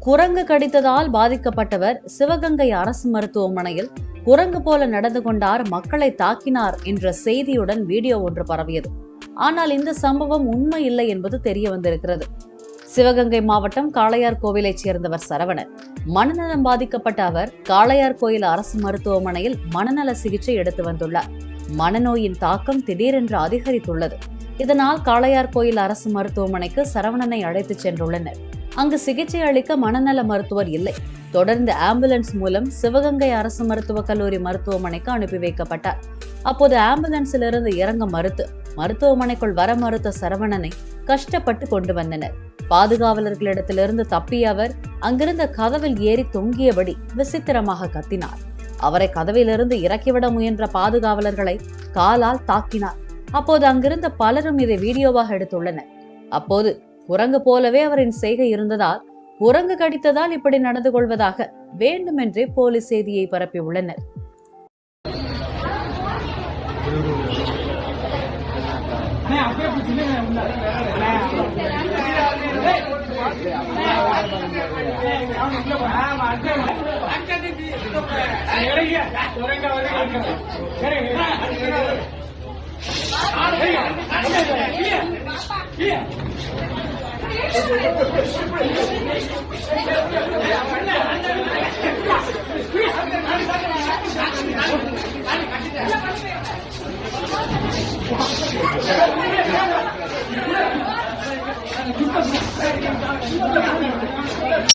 குரங்கு கடித்ததால் பாதிக்கப்பட்டவர் சிவகங்கை அரசு மருத்துவமனையில் குரங்கு போல நடந்து கொண்டார், மக்களை தாக்கினார் என்ற செய்தியுடன் வீடியோ ஒன்று பரவியது. ஆனால் இந்த சம்பவம் உண்மை இல்லை என்பது தெரிய வந்திருக்கிறது. சிவகங்கை மாவட்டம் காளையார் கோவிலைச் சேர்ந்தவர் சரவணன். மனநலம் பாதிக்கப்பட்ட அவர் காளையார் கோயில் அரசு மருத்துவமனையில் மனநல சிகிச்சை எடுத்து வந்துள்ளார். மனநோயின் தாக்கம் திடீரென்று அதிகரித்துள்ளது. இதனால் காளையார் கோயில் அரசு மருத்துவமனைக்கு சரவணனை அழைத்துச் சென்றுள்ளனர். அங்கு சிகிச்சை அளிக்க மனநல மருத்துவர் இல்லை. தொடர்ந்து ஆம்புலன்ஸ் மூலம் சிவகங்கை அரசு மருத்துவக் கல்லூரி மருத்துவமனைக்கு அனுப்பி வைக்கப்பட்டார். அப்போது ஆம்புலன்ஸிலிருந்து இறங்க மறுத்து மருத்துவமனைக்குள் வர மறுத்த சரவணனை கஷ்டப்பட்டு கொண்டு வந்தனர். பாதுகாவலர்களிடத்திலிருந்து தப்பிய அவர் அங்கிருந்த கதவில் ஏறி தொங்கியபடி விசித்திரமாக கத்தினார். அவரை கதவிலிருந்து இறக்கிவிட முயன்ற பாதுகாவலர்களை காலால் தாக்கினார். அப்போது அங்கிருந்த பலரும் இதை வீடியோவாக எடுத்துள்ளனர். அப்போது குரங்கு போலவே அவரின் செய்கை இருந்ததால் குரங்கு கடித்ததால் இப்படி நடந்து கொள்வதாக வேண்டுமென்றே போலீஸ் செய்தியை பரப்பியுள்ளனர். Yeah.